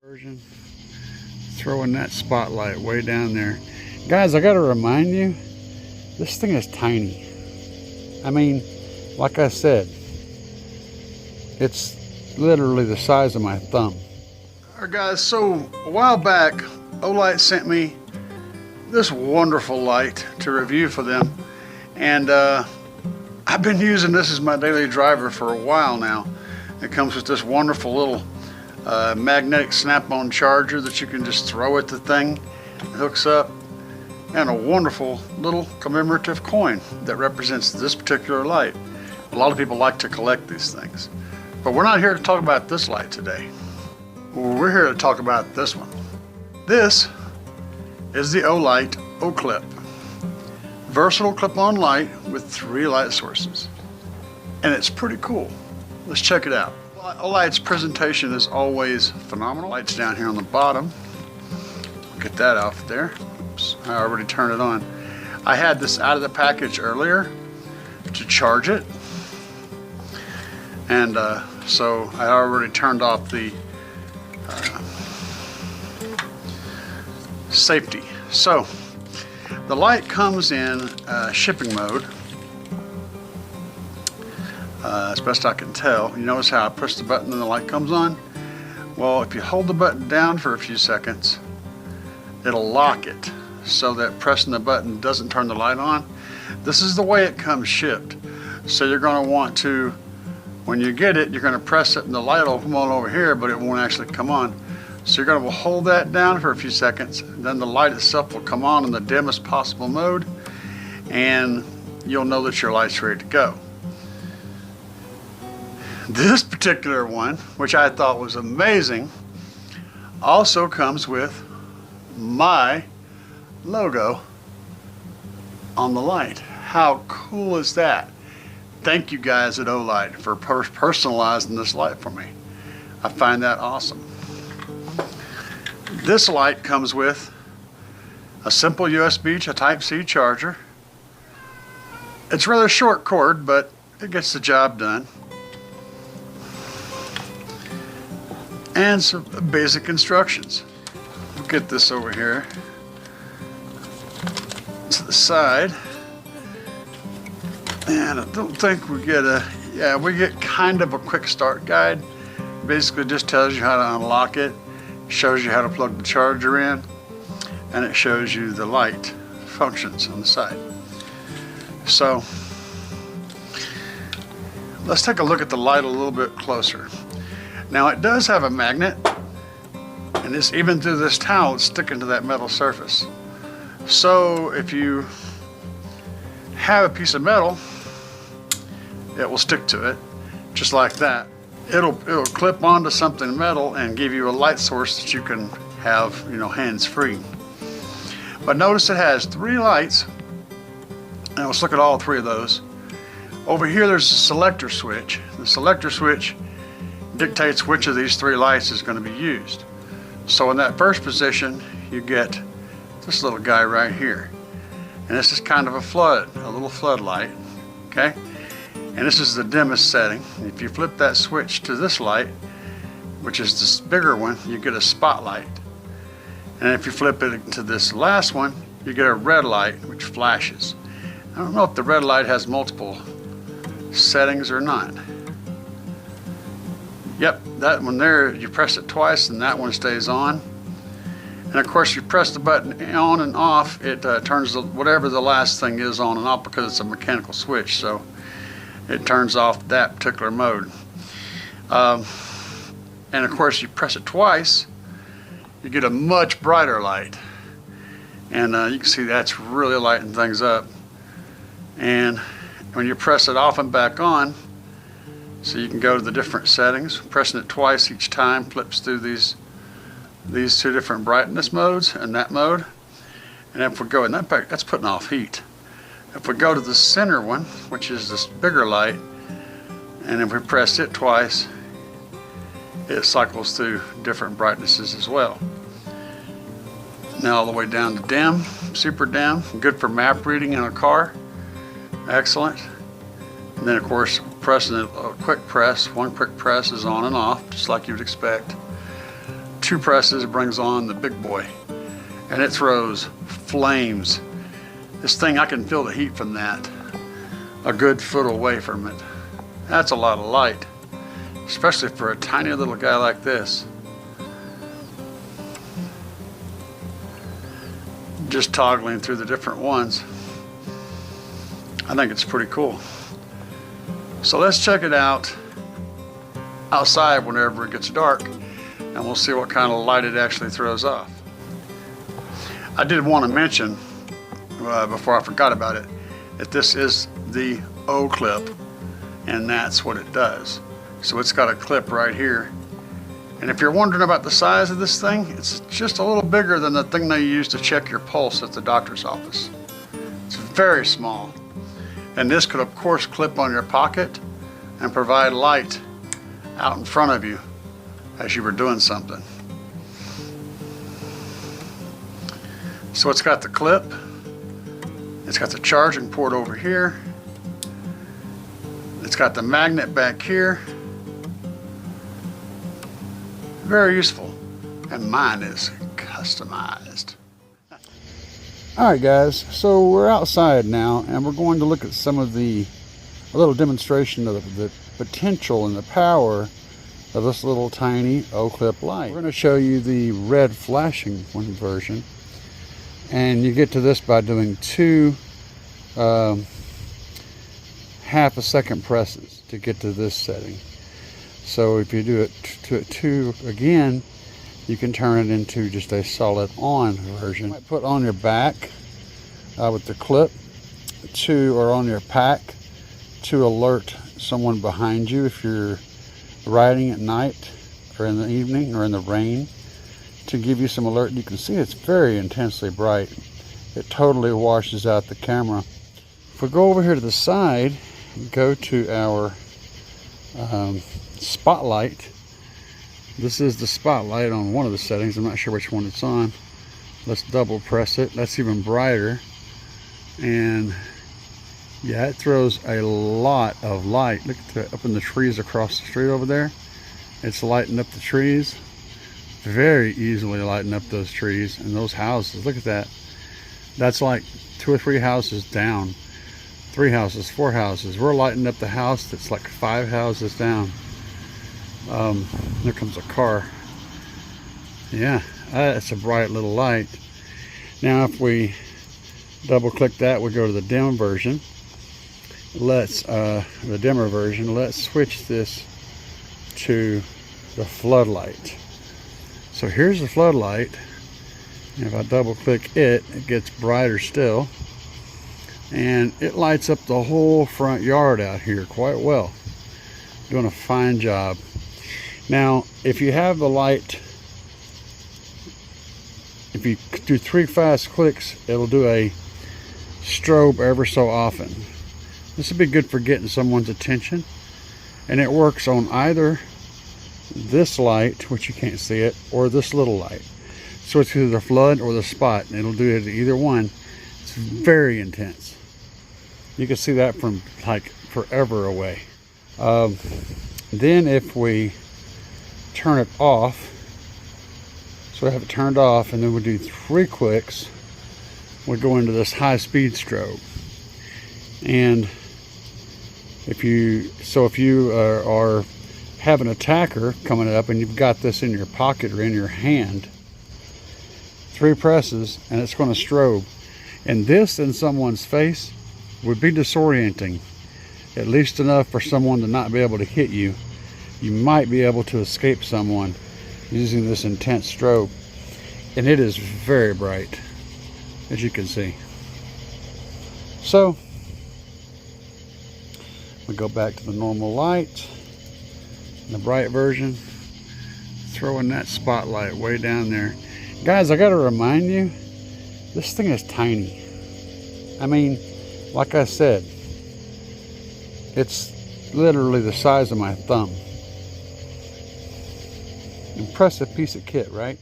Version, throwing that spotlight way down there. Guys, I gotta remind you, this thing is tiny. I mean, like I said, it's literally the size of my thumb. Alright guys, so a while back, Olight sent me this wonderful light to review for them, and I've been using this as my daily driver for a while now. It comes with this wonderful little magnetic snap-on charger that you can just throw at the thing. It hooks up, and a wonderful little commemorative coin that represents this particular light. A lot of people like to collect these things, but we're not here to talk about this light today. We're here to talk about this one. This is the Olight Oclip, versatile clip-on light with 3 light sources, and it's pretty cool. Let's check it out. Olight's presentation is always phenomenal. Light's down here on the bottom. Get that off there. Oops, I already turned it on. I had this out of the package earlier to charge it, and so I already turned off the safety. So the light comes in shipping mode. As best I can tell. You notice how I push the button and the light comes on? Well, if you hold the button down for a few seconds, it'll lock it so that pressing the button doesn't turn the light on. This is the way it comes shipped. So you're going to want to, when you get it, you're going to press it and the light will come on over here, but it won't actually come on. So you're going to hold that down for a few seconds, and then the light itself will come on in the dimmest possible mode, and you'll know that your light's ready to go. This particular one, which I thought was amazing, also comes with my logo on the light. How cool is that? Thank you guys at Olight for personalizing this light for me. I find that awesome. This light comes with a simple USB Type-C charger. It's rather short cord, but it gets the job done. And some basic instructions. We'll get this over here to the side. And I don't think we get we get kind of a quick start guide. Basically just tells you how to unlock it, shows you how to plug the charger in, and it shows you the light functions on the side. So let's take a look at the light a little bit closer. Now it does have a magnet, and it's even through this towel, it's sticking to that metal surface. So if you have a piece of metal, it will stick to it, just like that. It'll clip onto something metal and give you a light source that you can have, hands-free. But notice it has 3 lights, and let's look at all 3 of those. Over here there's a selector switch. The selector switch dictates which of these 3 lights is going to be used. So in that first position, you get this little guy right here. And this is kind of a little floodlight, okay? And this is the dimmest setting. If you flip that switch to this light, which is this bigger one, you get a spotlight. And if you flip it to this last one, you get a red light, which flashes. I don't know if the red light has multiple settings or not. Yep, that one there, you press it twice and that one stays on. And of course you press the button on and off, it turns whatever the last thing is on and off, because it's a mechanical switch, so it turns off that particular mode. And of course you press it twice, you get a much brighter light. And you can see that's really lighting things up. And when you press it off and back on, so you can go to the different settings. Pressing it twice each time flips through these 2 different brightness modes and that mode. And if we go, and that's putting off heat. If we go to the center one, which is this bigger light, and if we press it twice, it cycles through different brightnesses as well. Now all the way down to dim, super dim, good for map reading in a car. Excellent. And then of course pressing it, one quick press is on and off, just like you'd expect. 2 presses brings on the big boy, and it throws flames. This thing, I can feel the heat from that a good foot away from it. That's a lot of light, especially for a tiny little guy like this. Just toggling through the different ones. I think it's pretty cool. So let's check it out outside whenever it gets dark, and we'll see what kind of light it actually throws off. I did want to mention, before I forgot about it, that this is the Oclip, and that's what it does. So it's got a clip right here. And if you're wondering about the size of this thing, it's just a little bigger than the thing they use to check your pulse at the doctor's office. It's very small. And this could of course clip on your pocket and provide light out in front of you as you were doing something. So it's got the clip, it's got the charging port over here, it's got the magnet back here. Very useful, and mine is customized. Alright guys, so we're outside now, and we're going to look at some of a little demonstration of the potential and the power of this little tiny Oclip light. We're going to show you the red flashing one version, and you get to this by doing 2 half-a-second presses to get to this setting. So if you do it to 2 again, you can turn it into just a solid on version. You might put on your back with the clip or on your pack to alert someone behind you if you're riding at night or in the evening or in the rain, to give you some alert. You can see it's very intensely bright. It totally washes out the camera. If we go over here to the side and go to our spotlight, this is the spotlight on one of the settings. I'm not sure which one it's on. Let's double press it. That's even brighter, and yeah, it throws a lot of light. Look at up in the trees across the street over there. It's lighting up the trees, very easily lighting up those trees and those houses. Look at that. That's like 2 or 3 houses down, 3 houses, 4 houses. We're lighting up the house that's like 5 houses down. There comes a car. Yeah, that's a bright little light. Now if we double click that, we go to the dim version. The dimmer version. Let's switch this to the floodlight. So here's the floodlight. If I double click it, it gets brighter still, and it lights up the whole front yard out here quite well. Doing a fine job. Now if you have the light, if you do 3 fast clicks, it'll do a strobe ever so often. This would be good for getting someone's attention, and it works on either this light, which you can't see it, or this little light. So it's either the flood or the spot, and it'll do it either one. It's very intense. You can see that from like forever away. Then if we turn it off, so we have it turned off, and then we do 3 clicks, we go into this high speed strobe. And if you are have an attacker coming up and you've got this in your pocket or in your hand, 3 presses and it's going to strobe. And this in someone's face would be disorienting, at least enough for someone to not be able to hit you. You might be able to escape someone using this intense strobe, and it is very bright, as you can see. So we go back to the normal light, the bright version, throwing that spotlight way down there. Guys, I gotta remind you, this thing is tiny. I mean, like I said, it's literally the size of my thumb. Impressive piece of kit, right?